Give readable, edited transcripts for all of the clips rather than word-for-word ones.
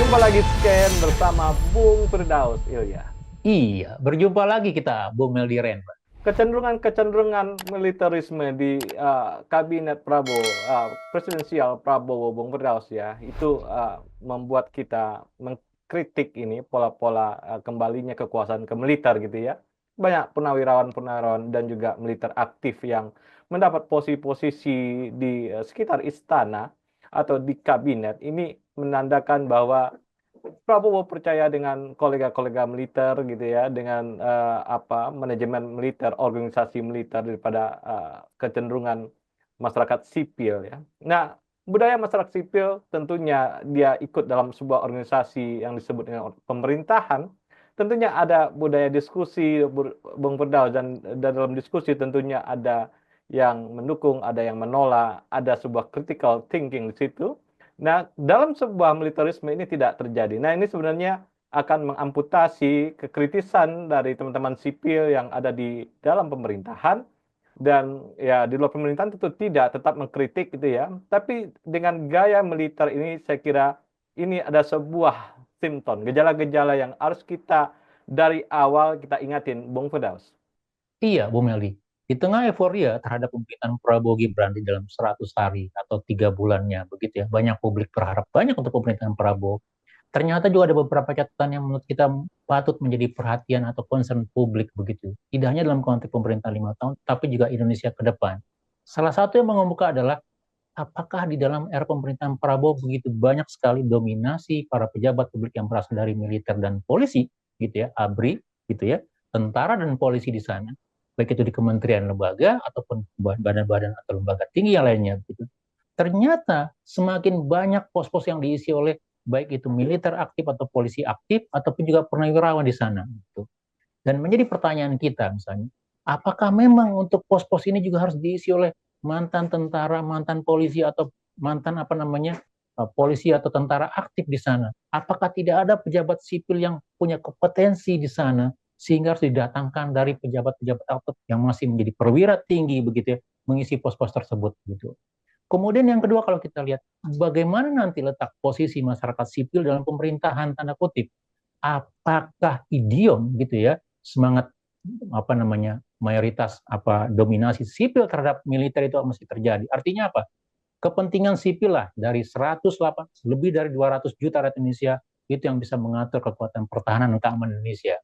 Jumpa lagi Scan bersama Bung Firdaus Ilya. Iya, berjumpa lagi kita, Bung Meldi Ren, Pak. Kecenderungan militerisme di kabinet Prabowo, presidensial Prabowo Bung Firdaus ya, itu membuat kita mengkritik ini pola-pola kembalinya kekuasaan ke militer gitu ya. Banyak purnawirawan-purnawirawan dan juga militer aktif yang mendapat posisi-posisi di sekitar istana atau di kabinet. Ini menandakan bahwa Prabowo percaya dengan kolega-kolega militer gitu ya, dengan manajemen militer, organisasi militer daripada kecenderungan masyarakat sipil ya. Nah, budaya masyarakat sipil tentunya dia ikut dalam sebuah organisasi yang disebut dengan pemerintahan. Tentunya ada budaya diskusi, Bung Firdaus, dan dalam diskusi tentunya ada yang mendukung, ada yang menolak, ada sebuah critical thinking di situ. Nah, dalam sebuah militerisme ini tidak terjadi. Nah, ini sebenarnya akan mengamputasi kekritisan dari teman-teman sipil yang ada di dalam pemerintahan dan ya di luar pemerintahan tentu tidak tetap mengkritik gitu ya. Tapi dengan gaya militer ini saya kira ini ada sebuah simptom, gejala-gejala yang harus kita dari awal kita ingatin, Bung Firdaus. Iya, Bung Meldi. Di tengah euforia terhadap pemerintahan Prabowo Gibran di dalam 100 hari atau 3 bulannya, begitu ya, banyak publik berharap banyak untuk pemerintahan Prabowo. Ternyata juga ada beberapa catatan yang menurut kita patut menjadi perhatian atau concern publik begitu. Tidak hanya dalam konteks pemerintahan 5 tahun, tapi juga Indonesia ke depan. Salah satu yang mengemuka adalah apakah di dalam era pemerintahan Prabowo begitu banyak sekali dominasi para pejabat publik yang berasal dari militer dan polisi, gitu ya, ABRI, gitu ya, tentara dan polisi di sana, baik itu di kementerian lembaga ataupun badan-badan atau lembaga tinggi yang lainnya, gitu. Ternyata semakin banyak pos-pos yang diisi oleh baik itu militer aktif atau polisi aktif ataupun juga purnawirawan di sana, gitu. Dan menjadi pertanyaan kita misalnya, apakah memang untuk pos-pos ini juga harus diisi oleh mantan tentara, mantan polisi atau mantan apa namanya polisi atau tentara aktif di sana? Apakah tidak ada pejabat sipil yang punya kompetensi di sana sehingga harus didatangkan dari pejabat-pejabat aktif yang masih menjadi perwira tinggi begitu ya, mengisi pos-pos tersebut gitu. Kemudian yang kedua kalau kita lihat bagaimana nanti letak posisi masyarakat sipil dalam pemerintahan tanda kutip, apakah idiom gitu ya semangat apa namanya mayoritas apa dominasi sipil terhadap militer itu masih terjadi. Artinya apa? Kepentingan sipil lah dari 108 lebih dari 200 juta rakyat Indonesia itu yang bisa mengatur kekuatan pertahanan dan keamanan Indonesia.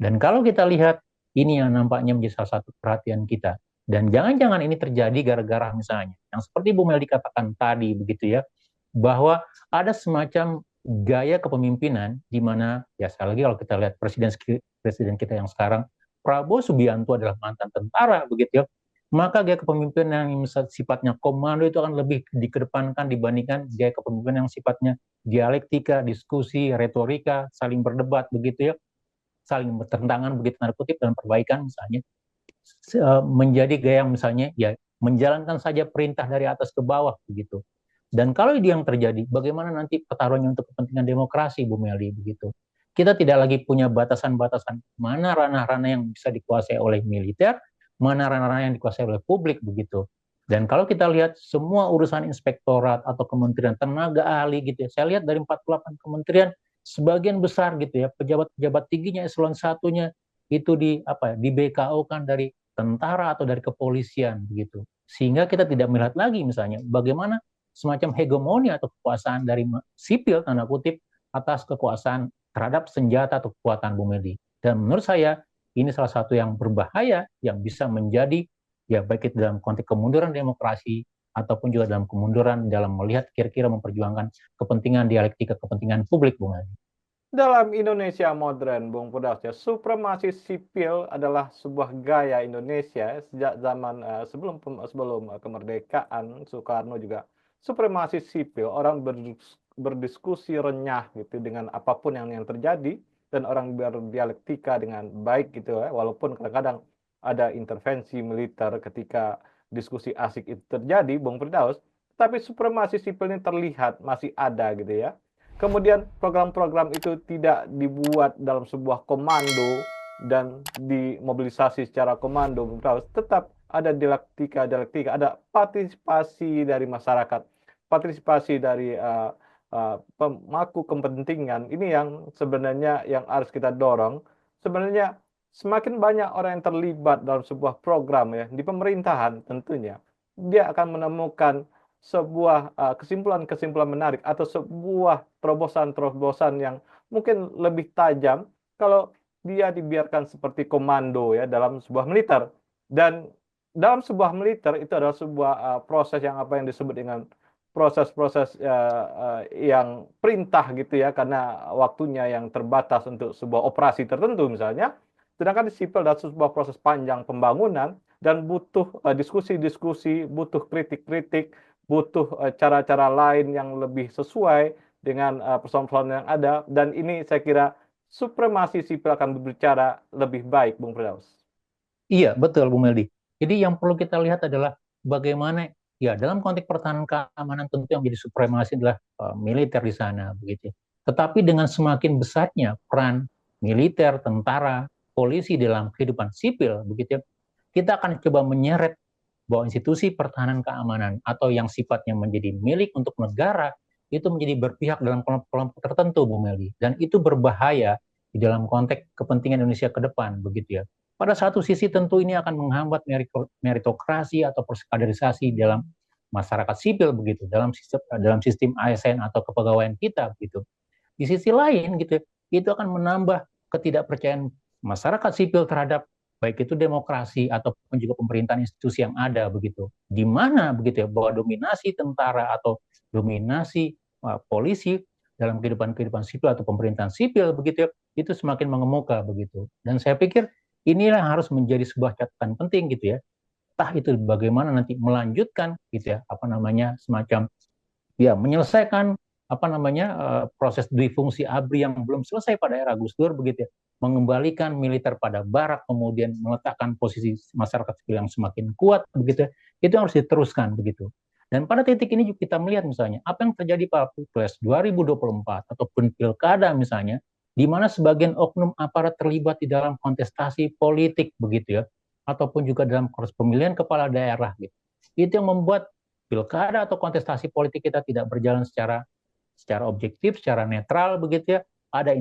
Dan kalau kita lihat ini yang nampaknya menjadi salah satu perhatian kita. Dan jangan-jangan ini terjadi gara-gara misalnya yang seperti Bu Mel dikatakan tadi begitu ya, bahwa ada semacam gaya kepemimpinan di mana ya sekali lagi kalau kita lihat presiden kita yang sekarang Prabowo Subianto adalah mantan tentara begitu ya, maka gaya kepemimpinan yang sifatnya komando itu akan lebih dikedepankan dibandingkan gaya kepemimpinan yang sifatnya dialektika, diskusi, retorika, saling berdebat begitu ya, saling bertentangan begitu tanda kutip dalam perbaikan misalnya menjadi gaya misalnya ya menjalankan saja perintah dari atas ke bawah begitu. Dan kalau itu yang terjadi, bagaimana nanti pertarungannya untuk kepentingan demokrasi, Bu Meli, begitu. Kita tidak lagi punya batasan-batasan mana ranah-ranah yang bisa dikuasai oleh militer, mana ranah-ranah yang dikuasai oleh publik, begitu. Dan kalau kita lihat semua urusan inspektorat atau kementerian tenaga ahli gitu ya, saya lihat dari 48 kementerian, sebagian besar gitu ya, pejabat-pejabat tingginya eselon satunya itu di apa di BKO kan dari tentara atau dari kepolisian begitu. Sehingga kita tidak melihat lagi misalnya bagaimana semacam hegemoni atau kekuasaan dari sipil tanda kutip atas kekuasaan terhadap senjata atau kekuatan Bung Medi. Dan menurut saya ini salah satu yang berbahaya yang bisa menjadi ya baik itu dalam konteks kemunduran demokrasi ataupun juga dalam kemunduran dalam melihat kira-kira memperjuangkan kepentingan dialektika kepentingan publik Bung Medi. Dalam Indonesia modern, Bung Firdaus ya, supremasi sipil adalah sebuah gaya Indonesia sejak zaman sebelum kemerdekaan Soekarno juga supremasi sipil, orang berdiskusi renyah gitu dengan apapun yang terjadi dan orang berdialektika dengan baik gitu ya, walaupun kadang-kadang ada intervensi militer ketika diskusi asik itu terjadi, Bung Firdaus, tapi supremasi sipil ini terlihat masih ada gitu ya. Kemudian program-program itu tidak dibuat dalam sebuah komando dan dimobilisasi secara komando, tetap ada dialektika, ada partisipasi dari masyarakat, partisipasi dari pemangku kepentingan ini yang sebenarnya yang harus kita dorong. Sebenarnya semakin banyak orang yang terlibat dalam sebuah program ya di pemerintahan tentunya dia akan menemukan sebuah kesimpulan-kesimpulan menarik atau sebuah terobosan-terobosan yang mungkin lebih tajam kalau dia dibiarkan seperti komando ya dalam sebuah militer. Dan dalam sebuah militer itu adalah sebuah proses yang apa yang disebut dengan proses-proses yang perintah gitu ya karena waktunya yang terbatas untuk sebuah operasi tertentu misalnya. Sedangkan di sipil adalah sebuah proses panjang pembangunan dan butuh diskusi-diskusi, butuh kritik-kritik, butuh cara-cara lain yang lebih sesuai dengan persoalan-persoalan yang ada. Dan ini saya kira supremasi sipil akan berbicara lebih baik, Bung Firdaus. Iya, betul, Bu Meldi. Jadi yang perlu kita lihat adalah bagaimana, ya dalam konteks pertahanan keamanan tentu yang menjadi supremasi adalah militer di sana, begitu. Tetapi dengan semakin besarnya peran militer, tentara, polisi dalam kehidupan sipil, begitu, kita akan coba menyeret bahwa institusi pertahanan keamanan atau yang sifatnya menjadi milik untuk negara itu menjadi berpihak dalam kelompok-kelompok tertentu, Bu Meldi. Dan itu berbahaya di dalam konteks kepentingan Indonesia ke depan, begitu ya. Pada satu sisi tentu ini akan menghambat meritokrasi atau perkaderisasi dalam masyarakat sipil begitu dalam sistem ASN atau kepegawaian kita begitu. Di sisi lain gitu itu akan menambah ketidakpercayaan masyarakat sipil terhadap baik itu demokrasi ataupun juga pemerintahan institusi yang ada begitu. Di mana begitu ya bahwa dominasi tentara atau dominasi polisi dalam kehidupan sipil atau pemerintahan sipil begitu ya, itu semakin mengemuka begitu. Dan saya pikir inilah yang harus menjadi sebuah catatan penting gitu ya. Entah itu bagaimana nanti melanjutkan gitu ya, apa namanya semacam ya menyelesaikan apa namanya proses difungsi ABRI yang belum selesai pada era Gus Dur begitu ya, mengembalikan militer pada barak kemudian meletakkan posisi masyarakat sipil yang semakin kuat begitu ya, itu harus diteruskan begitu. Dan pada titik ini juga kita melihat misalnya apa yang terjadi pada Pilpres 2024 ataupun pilkada misalnya di mana sebagian oknum aparat terlibat di dalam kontestasi politik begitu ya, ataupun juga dalam proses pemilihan kepala daerah gitu. Itu yang membuat pilkada atau kontestasi politik kita tidak berjalan secara objektif, secara netral begitu ya. Ada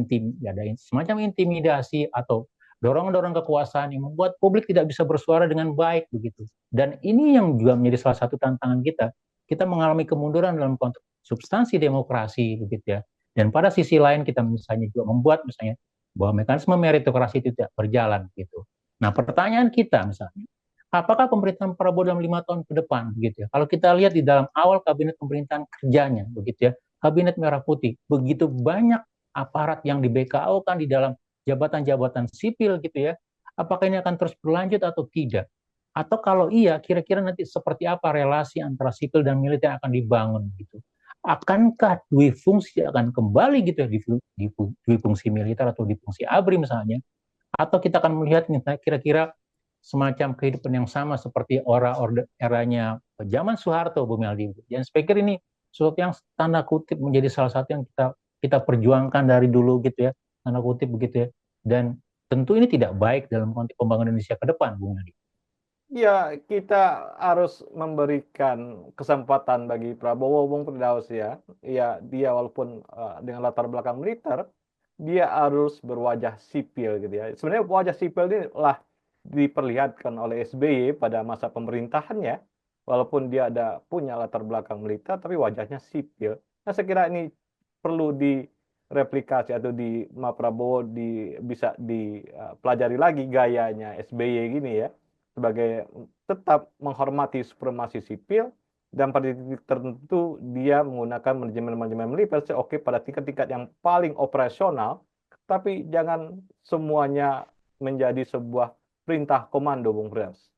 semacam intimidasi atau dorong-dorong kekuasaan yang membuat publik tidak bisa bersuara dengan baik begitu. Dan ini yang juga menjadi salah satu tantangan kita. Kita mengalami kemunduran dalam konteks substansi demokrasi begitu ya. Dan pada sisi lain kita misalnya juga membuat misalnya bahwa mekanisme meritokrasi itu tidak berjalan gitu. Nah, pertanyaan kita misalnya, apakah pemerintahan Prabowo dalam 5 tahun ke depan begitu ya? Kalau kita lihat di dalam awal kabinet pemerintahan kerjanya begitu ya, kabinet merah putih, begitu banyak aparat yang di BKO kan di dalam jabatan-jabatan sipil gitu ya. Apakah ini akan terus berlanjut atau tidak? Atau kalau iya, kira-kira nanti seperti apa relasi antara sipil dan militer yang akan dibangun gitu? Akankah dui fungsi akan kembali gitu ya di dui fungsi militer atau di fungsi ABRI misalnya? Atau kita akan melihat kira-kira semacam kehidupan yang sama seperti eranya zaman Soeharto, Bu Meldi. Dan saya pikir ini sesuatu yang tanda kutip menjadi salah satu yang kita perjuangkan dari dulu gitu ya, tanda kutip begitu ya. Dan tentu ini tidak baik dalam konteks pembangunan Indonesia ke depan, Bu Meldi. Ya, kita harus memberikan kesempatan bagi Prabowo Bung Firdaus ya. Ya, dia walaupun dengan latar belakang militer, dia harus berwajah sipil gitu ya. Sebenarnya wajah sipil ini lah diperlihatkan oleh SBY pada masa pemerintahannya. Walaupun dia ada punya latar belakang militer, tapi wajahnya sipil. Nah, saya kira ini perlu direplikasi atau di Prabowo bisa dipelajari lagi gayanya SBY gini ya sebagai tetap menghormati supremasi sipil dan pada titik tertentu dia menggunakan manajemen militer oke pada tingkat-tingkat yang paling operasional, tapi jangan semuanya menjadi sebuah perintah komando, Bung Frans.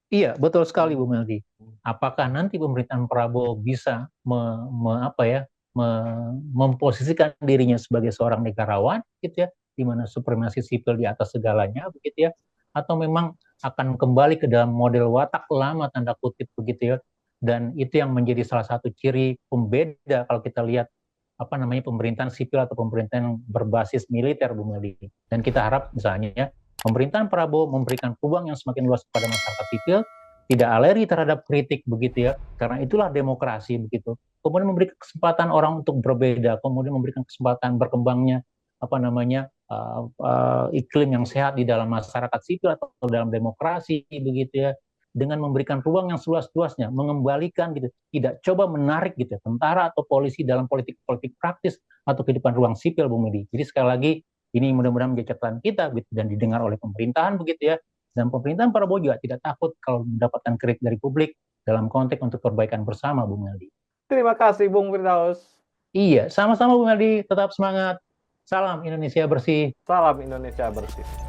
Iya, betul sekali Bu Meldi. Apakah nanti pemerintahan Prabowo bisa memposisikan dirinya sebagai seorang negarawan gitu ya, di mana supremasi sipil di atas segalanya begitu ya, atau memang akan kembali ke dalam model watak lama tanda kutip begitu ya. Dan itu yang menjadi salah satu ciri pembeda kalau kita lihat apa namanya pemerintahan sipil atau pemerintahan yang berbasis militer, Bu Meldi. Dan kita harap misalnya ya, pemerintahan Prabowo memberikan peluang yang semakin luas kepada masyarakat sipil tidak aleri terhadap kritik begitu ya, karena itulah demokrasi begitu. Kemudian memberikan kesempatan orang untuk berbeda, kemudian memberikan kesempatan berkembangnya apa namanya iklim yang sehat di dalam masyarakat sipil atau dalam demokrasi begitu ya, dengan memberikan ruang yang seluas-luasnya, mengembalikan gitu, tidak coba menarik gitu ya, tentara atau polisi dalam politik-politik praktis atau kehidupan ruang sipil, Bung Medi. Jadi sekali lagi ini mudah-mudahan menjadi catatan kita gitu, dan didengar oleh pemerintahan begitu ya. Dan pemerintahan Prabowo juga tidak takut kalau mendapatkan kritik dari publik dalam konteks untuk perbaikan bersama, Bung Meldi. Terima kasih Bung Firdaus. Iya, sama-sama Bung Meldi, tetap semangat. Salam Indonesia bersih. Salam Indonesia bersih.